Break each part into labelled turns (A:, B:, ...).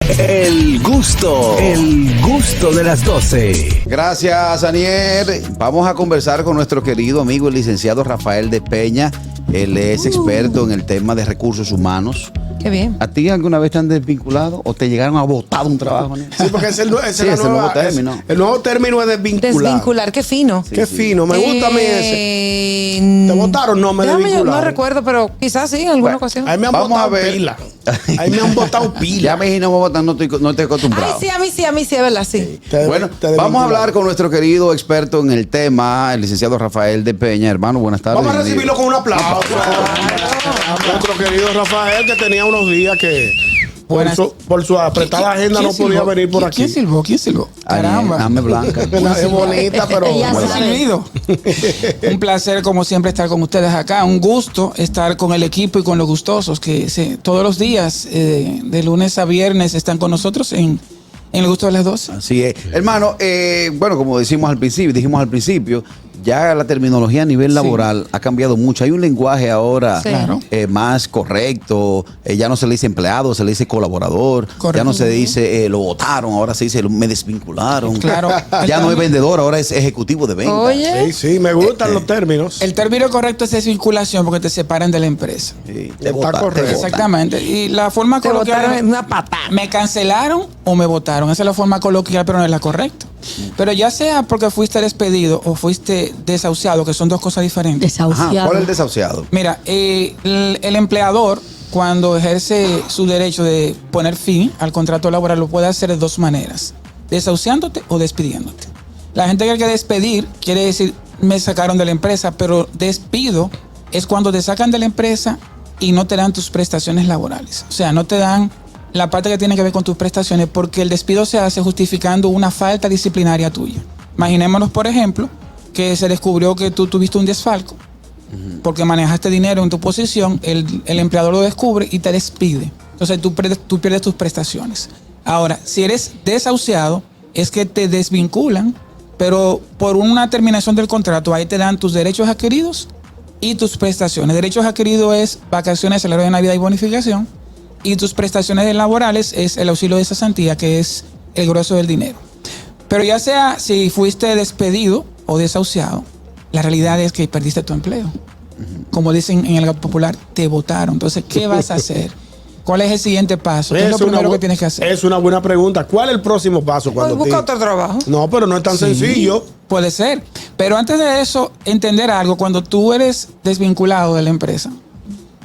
A: El gusto de las 12.
B: Gracias, Anier. Vamos a conversar con nuestro querido amigo, el licenciado Rafael de Peña. Él es experto en el tema de recursos humanos.
C: Qué bien.
B: ¿A ti alguna vez te han desvinculado o te llegaron a botar un trabajo, Anier?
D: Sí, porque es el nuevo
B: término.
D: El nuevo término es desvincular.
C: Desvincular, qué fino.
D: Qué fino, me gusta a mí ese. ¿Te votaron? No, me desvincularon.
C: No recuerdo, pero quizás sí, en alguna ocasión.
D: A mí me han
B: Vamos a
D: botado
B: ver.
D: pila. A mí me han botado pila.
B: Ya me imagino botar, no estoy acostumbrado.
C: Ay, sí, a mí sí, es verdad, sí.
B: Bueno, vamos a hablar con nuestro querido experto en el tema, el licenciado Rafael de Peña. Hermano, buenas tardes.
D: Vamos a recibirlo con un aplauso. A nuestro querido Rafael, que tenía unos días que por su apretada agenda no podía venir por aquí.
E: ¿Quién silbó? Caramba.
B: Dame blanca.
D: Es bonita, pero
C: Ella
D: bueno.
C: sabe.
E: Silbido. Un placer, como siempre, estar con ustedes acá. Un gusto estar con el equipo y con los gustosos que todos los días, de lunes a viernes, están con nosotros en el gusto de las 12.
B: Así es. Hermano, bueno, como dijimos al principio, ya la terminología a nivel laboral ha cambiado mucho. Hay un lenguaje ahora
C: Claro.
B: más correcto. Ya no se le dice empleado, se le dice colaborador.
E: Correcto.
B: Ya no se dice lo votaron, ahora se dice me desvincularon.
E: Claro.
B: Ya no es vendedor, ahora es ejecutivo de venta.
C: Oye,
D: Sí, me gustan los términos.
E: El término correcto es desvinculación porque te separan de la empresa.
B: Sí,
D: Está correcto.
E: Exactamente. Y la forma
C: te
E: coloquial
C: botaron
E: es,
C: en una patada.
E: ¿me cancelaron o me votaron? Esa es la forma coloquial, pero no es la correcta. Pero ya sea porque fuiste despedido o fuiste desahuciado, que son dos cosas diferentes.
B: Ajá,
C: Desahuciado.
B: ¿cuál es el desahuciado?
E: Mira, el empleador, cuando ejerce su derecho de poner fin al contrato laboral, lo puede hacer de dos maneras: desahuciándote o despidiéndote. La gente que hay que despedir quiere decir me sacaron de la empresa, pero despido es cuando te sacan de la empresa y no te dan tus prestaciones laborales. O sea, no te dan la parte que tiene que ver con tus prestaciones, porque el despido se hace justificando una falta disciplinaria tuya. Imaginémonos, por ejemplo, que se descubrió que tú tuviste un desfalco porque manejaste dinero en tu posición, el empleador lo descubre y te despide. Entonces tú pierdes tus prestaciones. Ahora, si eres desahuciado, es que te desvinculan, pero por una terminación del contrato, ahí te dan tus derechos adquiridos y tus prestaciones. Derechos adquiridos es vacaciones, salario de Navidad y bonificación. Y tus prestaciones laborales es el auxilio de cesantía, que es el grueso del dinero. Pero ya sea si fuiste despedido o desahuciado, la realidad es que perdiste tu empleo. Como dicen en el popular, te votaron. Entonces, ¿qué vas a hacer? ¿Cuál es el siguiente paso? ¿Qué es lo primero que tienes que hacer?
D: Es una buena pregunta. ¿Cuál es el próximo paso?
C: Pues busca otro trabajo.
D: No, pero no es tan sencillo.
E: Puede ser. Pero antes de eso, entender algo. Cuando tú eres desvinculado de la empresa,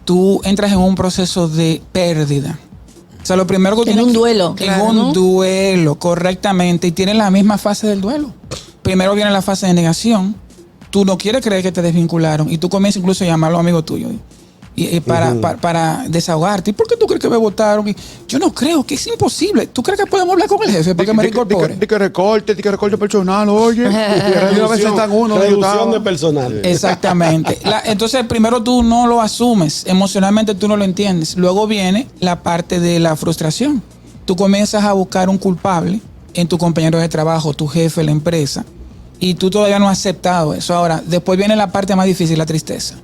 E: tú entras en un proceso de pérdida. O sea, lo primero que
C: En
E: tienes
C: un duelo.
E: En
C: Claro,
E: un
C: ¿no?
E: duelo, correctamente. Y tienes la misma fase del duelo. Primero viene la fase de negación. Tú no quieres creer que te desvincularon. Y tú comienzas incluso a llamarlo amigo tuyo. Para desahogarte. ¿Y por qué tú crees que me votaron? Y yo no creo, que es imposible. ¿Tú crees que podemos hablar con el jefe para que me reincorpore?
B: que recorte personal, oye.
D: Reducción de personal.
E: Exactamente. Entonces, primero tú no lo asumes, emocionalmente tú no lo entiendes. Luego viene la parte de la frustración. Tú comienzas a buscar un culpable en tu compañero de trabajo, tu jefe, la empresa, y tú todavía no has aceptado eso. Ahora, después viene la parte más difícil, la tristeza.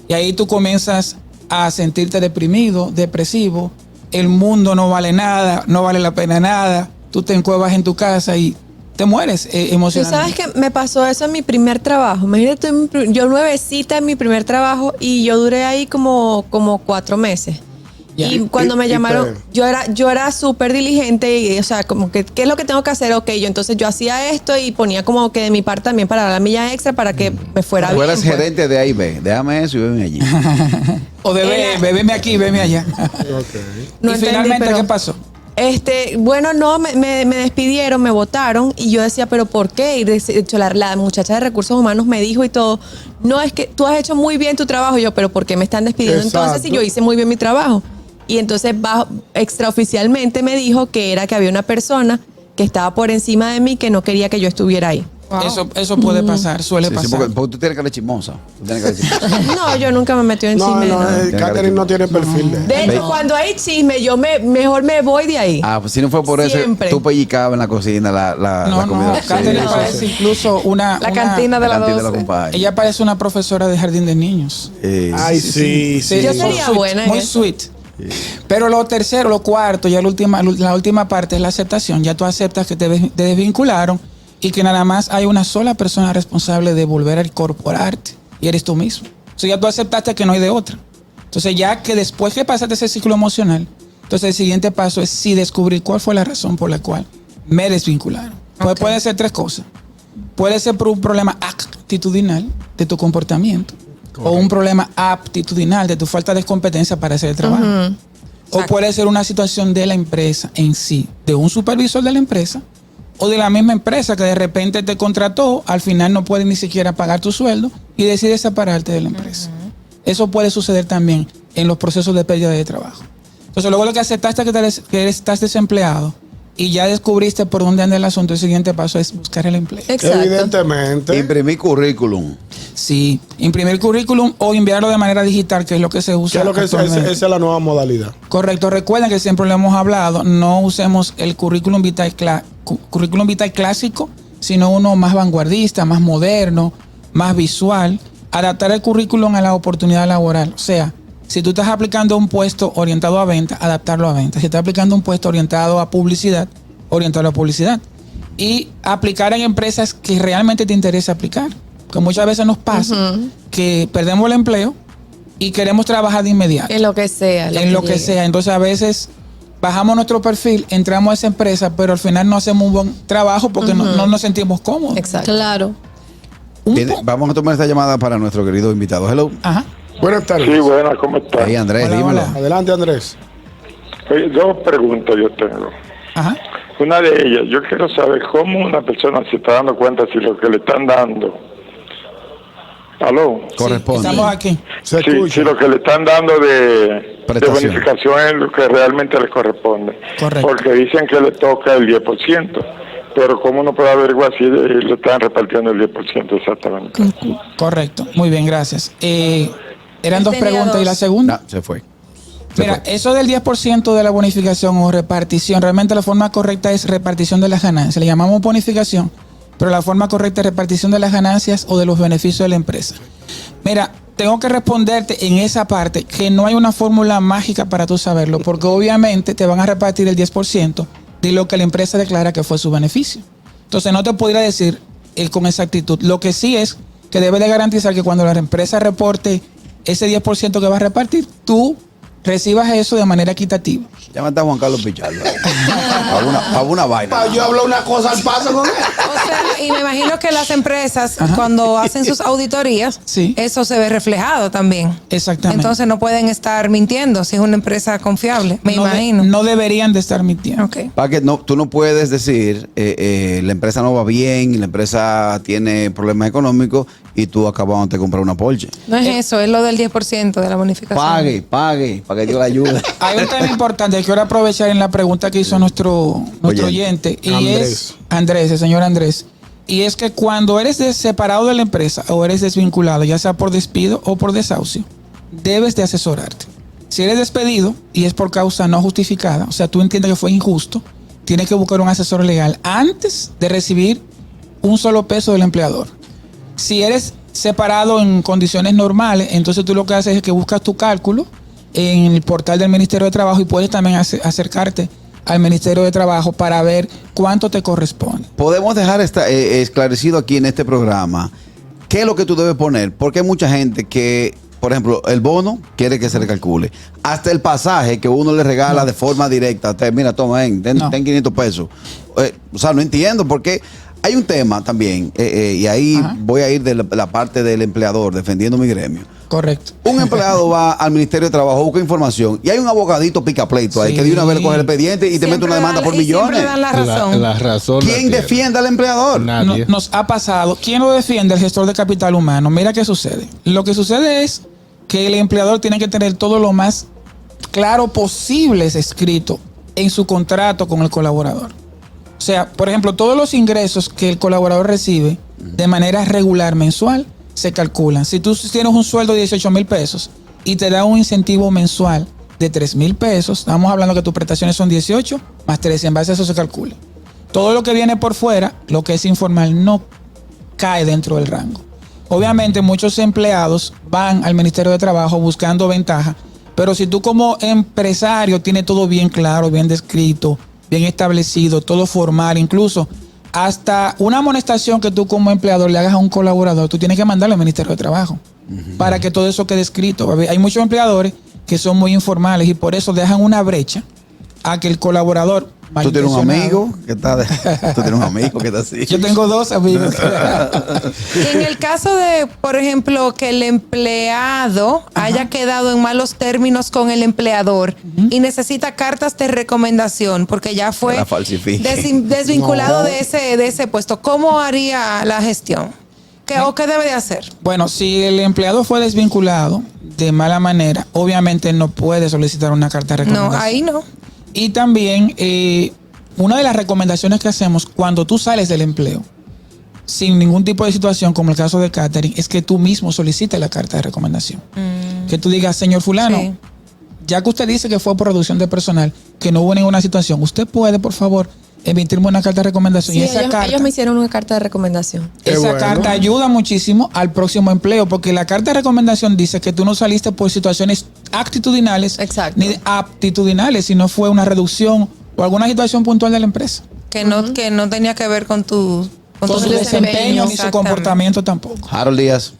E: Y ahí tú comienzas a sentirte deprimido, depresivo. El mundo no vale nada, no vale la pena nada. Tú te encuevas en tu casa y te mueres
F: Tú
E: emocionalmente.
F: sabes que me pasó eso en mi primer trabajo. Imagínate, yo nuevecita en mi primer trabajo y yo duré ahí como 4 meses.
E: Ya.
F: Y cuando me llamaron, yo era súper diligente y, o sea, como que, ¿qué es lo que tengo que hacer? Ok, entonces yo hacía esto y ponía como que de mi parte también para dar la milla extra para que me fuera
B: Tú
F: bien.
B: eres
F: pues.
B: gerente de A y B. Déjame eso y veme allí.
E: O de bébeme aquí, veme allá.
F: No
E: Y
F: entendí,
E: finalmente,
F: pero-
E: ¿qué pasó?
F: Bueno, no, me despidieron, me votaron y yo decía, ¿pero por qué? Y de hecho, la muchacha de recursos humanos me dijo y todo, no, es que tú has hecho muy bien tu trabajo. Y yo, ¿pero por qué me están despidiendo entonces si
D: Exacto.
F: yo hice muy bien mi trabajo? Y entonces extraoficialmente me dijo que era que había una persona que estaba por encima de mí que no quería que yo estuviera ahí.
C: Wow.
E: Eso puede pasar, suele
B: Sí, sí,
E: pasar.
B: porque tú tienes que ser chismosa. Tú tienes que ser chismosa.
F: No, yo nunca me metí en
D: No,
F: chisme.
D: no,
F: no.
D: Catherine no tiene perfil de.
F: De hecho, cuando hay chisme, yo mejor me voy de ahí.
B: Ah, pues si no fue por eso,
F: Siempre.
B: tú pellizcabas en la cocina la
E: No,
B: comida.
E: no, Catherine
B: Sí,
E: parece
B: sí, sí.
E: incluso una...
C: La cantina de
B: La
C: la
B: cantina de la
C: 12.
B: compadre.
E: Ella parece una profesora de jardín de niños.
D: Ay, sí, sí.
F: Yo
E: muy
F: sería
E: sweet,
F: buena en
E: muy
F: eso.
E: sweet. Pero lo tercero, lo cuarto, ya la última parte es la aceptación. Ya tú aceptas que te desvincularon y que nada más hay una sola persona responsable de volver a incorporarte y eres tú mismo. O sea, ya tú aceptaste que no hay de otra. Entonces, ya que después que pasaste ese ciclo emocional, entonces el siguiente paso es sí descubrir cuál fue la razón por la cual me desvincularon. Pues puede ser tres cosas. Puede ser por un problema actitudinal de tu comportamiento. Correcto. O un problema aptitudinal de tu falta de competencia para hacer el trabajo. O puede ser una situación de la empresa en sí, de un supervisor de la empresa o de la misma empresa que de repente te contrató, al final no puede ni siquiera pagar tu sueldo y decide separarte de la empresa. Eso puede suceder también en los procesos de pérdida de trabajo. Entonces, luego lo que aceptaste que estás desempleado y ya descubriste por dónde anda el asunto, el siguiente paso es buscar el empleo.
F: Exacto.
D: Evidentemente.
B: Imprimir currículum.
E: Sí, imprimir currículum o enviarlo de manera digital, que es lo que se usa.
D: ¿Qué es lo que esa es la nueva modalidad?
E: Correcto. Recuerden que siempre lo hemos hablado, no usemos el currículum vitae clásico, sino uno más vanguardista, más moderno, más visual. Adaptar el currículum a la oportunidad laboral. O sea, si tú estás aplicando un puesto orientado a venta, adaptarlo a venta. Si estás aplicando un puesto orientado a publicidad, orientarlo a publicidad. Y aplicar en empresas que realmente te interesa aplicar. Porque muchas veces nos pasa que perdemos el empleo y queremos trabajar de inmediato.
F: En lo que sea.
E: En lo que sea. Entonces, a veces bajamos nuestro perfil, entramos a esa empresa, pero al final no hacemos un buen trabajo porque no nos sentimos cómodos.
F: Exacto.
G: Claro.
B: Bien, vamos a tomar esta llamada para nuestro querido invitado. Hello.
E: Ajá.
D: Buenas tardes.
H: Sí, buenas, ¿cómo estás?
B: Ahí, Andrés,
E: Hola,
B: dímelo.
E: hola.
D: Adelante, Andrés.
H: Oye, dos preguntas yo tengo.
E: Ajá.
H: Una de ellas, yo quiero saber cómo una persona se está dando cuenta si lo que le están dando. ¿Aló?
B: Corresponde.
E: Estamos aquí.
D: Se
H: Sí,
D: escucha.
H: si lo que le están dando de
B: Prestación.
H: bonificación es lo que realmente le corresponde.
E: Correcto.
H: Porque dicen que le toca el 10%. Pero ¿cómo uno puede averiguar si le están repartiendo el 10% exactamente?
E: Correcto. Muy bien, gracias. Eran
F: Él
E: dos
F: tenía
E: preguntas.
F: dos.
E: ¿Y la segunda?
B: No, se fue.
E: Mira, eso del 10% de la bonificación o repartición, realmente la forma correcta es repartición de las ganancias. Le llamamos bonificación, pero la forma correcta es repartición de las ganancias o de los beneficios de la empresa. Mira, tengo que responderte en esa parte que no hay una fórmula mágica para tú saberlo, porque obviamente te van a repartir el 10% de lo que la empresa declara que fue su beneficio. Entonces no te podría decir con exactitud. Lo que sí es que debe de garantizar que cuando la empresa reporte ese 10% que va a repartir, tú recibas eso de manera equitativa.
B: Llámate a Juan Carlos Pichardo. Para una vaina.
D: Yo hablo una cosa al paso con él.
C: O sea, y me imagino que las empresas,
E: Ajá.
C: cuando hacen sus auditorías,
E: Sí.
C: eso se ve reflejado también.
E: Exactamente.
C: Entonces no pueden estar mintiendo si es una empresa confiable, me imagino.
E: No deberían de estar mintiendo.
C: Ok.
B: Para que no, tú no puedes decir la empresa no va bien, la empresa tiene problemas económicos y tú acabas de comprar una Porsche.
C: No es eso, es lo del 10% de la bonificación.
B: Pague, para que Dios la ayude.
E: Hay un tema importante que quiero aprovechar en la pregunta que hizo nuestro oyente. Y
D: Andrés.
E: es Andrés, el señor Andrés. Y es que cuando eres separado de la empresa o eres desvinculado, ya sea por despido o por desahucio, debes de asesorarte. Si eres despedido y es por causa no justificada, o sea, tú entiendes que fue injusto, tienes que buscar un asesor legal antes de recibir un solo peso del empleador. Si eres separado en condiciones normales, entonces tú lo que haces es que buscas tu cálculo en el portal del Ministerio de Trabajo y puedes también acercarte al Ministerio de Trabajo para ver cuánto te corresponde.
B: Podemos dejar esclarecido aquí en este programa qué es lo que tú debes poner, porque hay mucha gente que, por ejemplo, el bono quiere que se le calcule. Hasta el pasaje que uno le regala de forma directa. Usted, mira, toma, ten 500 pesos. O sea, no entiendo por qué. Hay un tema también, y ahí voy a ir de la parte del empleador, defendiendo mi gremio.
E: Correcto.
B: Un empleado va al Ministerio de Trabajo, busca información y hay un abogadito picapleito ahí
E: Sí.
B: que de una vez le coge el expediente y te mete una demanda por millones.
C: Siempre dan la razón.
G: La razón. la
B: ¿Quién
G: tiene.
B: defiende al empleador?
G: Nadie.
E: Nos ha pasado. ¿Quién lo defiende? El gestor de capital humano. Mira qué sucede. Lo que sucede es que el empleador tiene que tener todo lo más claro posible escrito en su contrato con el colaborador. O sea, por ejemplo, todos los ingresos que el colaborador recibe de manera regular mensual se calculan. Si tú tienes un sueldo de 18 mil pesos y te da un incentivo mensual de 3 mil pesos, estamos hablando que tus prestaciones son 18 más 13, en base a eso se calcula. Todo lo que viene por fuera, lo que es informal, no cae dentro del rango. Obviamente muchos empleados van al Ministerio de Trabajo buscando ventaja Pero si tú como empresario tienes todo bien claro, bien descrito, bien establecido, todo formal, incluso hasta una amonestación que tú como empleador le hagas a un colaborador, tú tienes que mandarle al Ministerio de Trabajo para que todo eso quede escrito. Hay muchos empleadores que son muy informales y por eso dejan una brecha a que el colaborador...
B: ¿Tú tienes un amigo que está tú tienes un amigo que está así?
E: Yo tengo 2 amigos.
C: Y en el caso de, por ejemplo, que el empleado haya quedado en malos términos con el empleador y necesita cartas de recomendación porque ya fue
B: La falsifique.
C: desvinculado de ese puesto, ¿cómo haría la gestión? ¿O qué debe de hacer?
E: Bueno, si el empleado fue desvinculado de mala manera, obviamente no puede solicitar una carta de recomendación.
C: No, ahí no.
E: Y también, una de las recomendaciones que hacemos cuando tú sales del empleo, sin ningún tipo de situación, como el caso de Catherine, es que tú mismo solicites la carta de recomendación. Que tú digas, señor fulano,
C: Sí.
E: ya que usted dice que fue por reducción de personal, que no hubo ninguna situación, usted puede, por favor, emitirme una carta de recomendación.
F: Sí,
E: Y esa
F: ellos me hicieron una carta de recomendación.
D: Qué
E: esa
D: bueno.
E: carta ayuda muchísimo al próximo empleo, porque la carta de recomendación dice que tú no saliste por situaciones actitudinales
F: Exacto.
E: ni aptitudinales, sino fue una reducción o alguna situación puntual de la empresa.
C: Que no tenía que ver con tu
E: Con su desempeño ni su
C: Exactamente.
E: comportamiento tampoco.
B: Harold Díaz.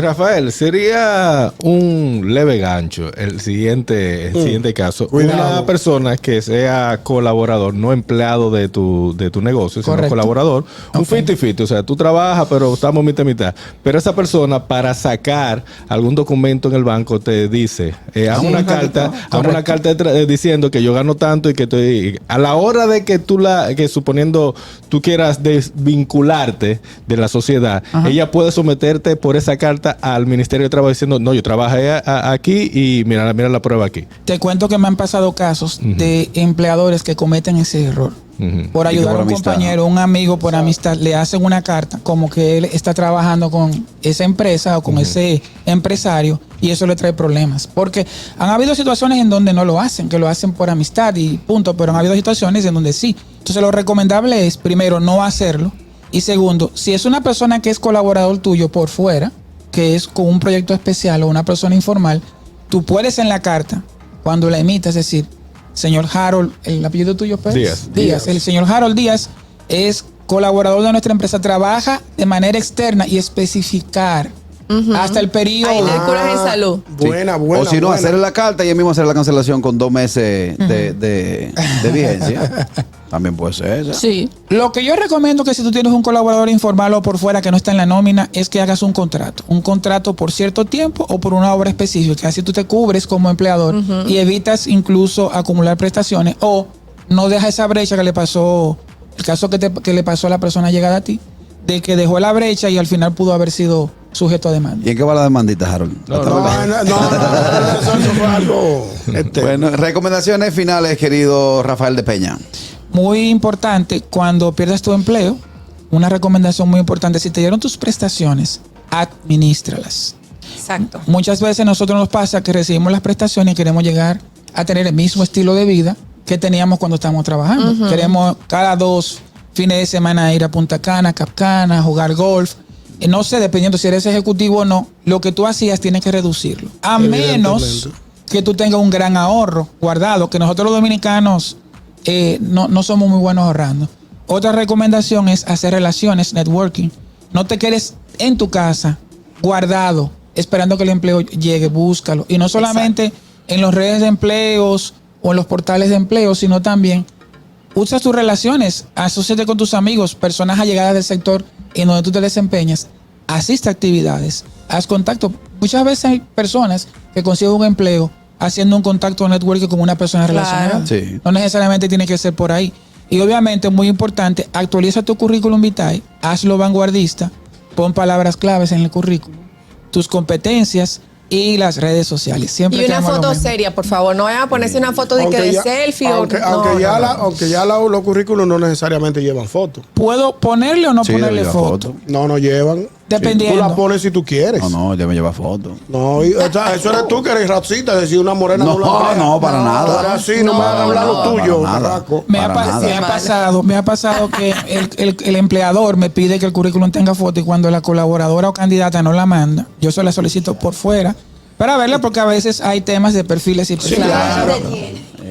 G: Rafael, sería un leve gancho el siguiente caso.
D: Cuidado.
G: Una persona que sea colaborador, no empleado de tu negocio, sino
E: Correcto.
G: colaborador, un
E: Ok.
G: 50-50, o sea, tú trabajas, pero estamos mitad y mitad. Pero esa persona, para sacar algún documento en el banco, te dice, haz una carta, diciendo que yo gano tanto y que estoy... A la hora de que que suponiendo tú quieras desvincularte de la sociedad, ella puede someterte por esa carta al Ministerio de Trabajo diciendo, no, yo trabajé aquí y mira la prueba aquí.
E: Te cuento que me han pasado casos de empleadores que cometen ese error. Por
B: Y que
E: ayudar
B: por
E: a un
B: amistad.
E: compañero, un amigo por amistad, le hacen una carta como que él está trabajando con esa empresa o con ese empresario y eso le trae problemas. Porque han habido situaciones en donde no lo hacen, que lo hacen por amistad y punto, pero han habido situaciones en donde sí. Entonces lo recomendable es, primero, no hacerlo y segundo, si es una persona que es colaborador tuyo por fuera, que es con un proyecto especial o una persona informal, tú puedes en la carta, cuando la emitas, decir, señor Harold, ¿el apellido tuyo es?
G: Díaz.
E: El señor Harold Díaz es colaborador de nuestra empresa, trabaja de manera externa y especificar hasta el periodo.
F: Ahí te curas en salud.
D: Buena.
B: O si no,
D: buena.
B: hacer la carta y él mismo hacer la cancelación con 2 meses de vigencia. También puede ser esa.
F: Sí.
E: Lo que yo recomiendo que si tú tienes un colaborador informal o por fuera que no está en la nómina es que hagas un contrato por cierto tiempo o por una obra específica, así tú te cubres como empleador y evitas incluso acumular prestaciones o no deja esa brecha que le pasó, el caso que le pasó a la persona llegada a ti, de que dejó la brecha y al final pudo haber sido sujeto a demanda.
B: ¿Y en qué va la demandita, Harold?
D: No, eso fue algo.
B: Bueno, recomendaciones finales, querido Rafael de Peña.
E: Muy importante, cuando pierdas tu empleo, una recomendación muy importante, si te dieron tus prestaciones, administralas.
C: Exacto.
E: Muchas veces a nosotros nos pasa que recibimos las prestaciones y queremos llegar a tener el mismo estilo de vida que teníamos cuando estábamos trabajando. Queremos cada 2 fines de semana ir a Punta Cana, Capcana, jugar golf. No sé, dependiendo si eres ejecutivo o no, lo que tú hacías tienes que reducirlo. A menos que tú tengas un gran ahorro guardado, que nosotros los dominicanos no somos muy buenos ahorrando. Otra recomendación es hacer relaciones, networking. No te quedes en tu casa guardado esperando que el empleo llegue, búscalo. Y no solamente en las redes de empleos o en los portales de empleo, sino también usa tus relaciones, asóciate con tus amigos, personas allegadas del sector en donde tú te desempeñas, asiste a actividades, haz contacto. Muchas veces hay personas que consiguen un empleo haciendo un contacto networking con una persona relacionada.
B: Sí.
E: No necesariamente tiene que ser por ahí. Y obviamente, muy importante, actualiza tu currículum vitae, hazlo vanguardista, pon palabras claves en el currículum, tus competencias y las redes sociales. Siempre
F: Y una
E: queremos lo
F: foto
E: mismo.
F: seria, por favor. No vayan a ponerse una foto de selfie.
D: Aunque ya los currículos no necesariamente llevan fotos.
E: ¿Puedo ponerle o no
B: Sí,
E: ponerle
B: debe
E: foto?
B: llevar
D: No llevan.
E: Dependiendo.
D: Tú la pones si tú quieres.
B: No, ya me lleva foto.
D: No, o sea, eso eres tú que eres racista, decir una morena
B: No,
D: la empleas.
B: no, para nada.
D: Tú eres así, no me hagas hablar lo tuyo,
B: para nada.
D: barraco.
E: Me ha,
B: Para nada.
E: me ha pasado que el empleador me pide que el currículum tenga foto y cuando la colaboradora o candidata no la manda, yo se la solicito por fuera Para verla, porque a veces hay temas de perfiles y perfiles.
D: Claro.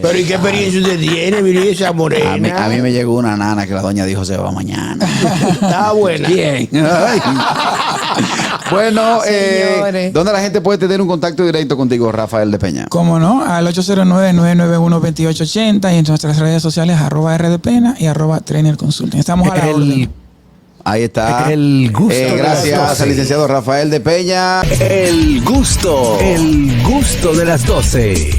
D: Pero ¿y qué experiencia usted tiene, mi niña esa morena?
B: A mí me llegó una nana que la doña dijo se va mañana.
D: Está buena.
B: Bien. Ay. Bueno,
C: Señores.
B: ¿dónde la gente puede tener un contacto directo contigo, Rafael de Peña?
E: ¿Cómo no? Al 809-991-2880 y en nuestras redes sociales @rdpena y @trainer consulting. Estamos a la orden.
B: Ahí está.
A: El gusto de las
B: Gracias
A: 12.
B: al licenciado Rafael de Peña.
A: El gusto de las 12.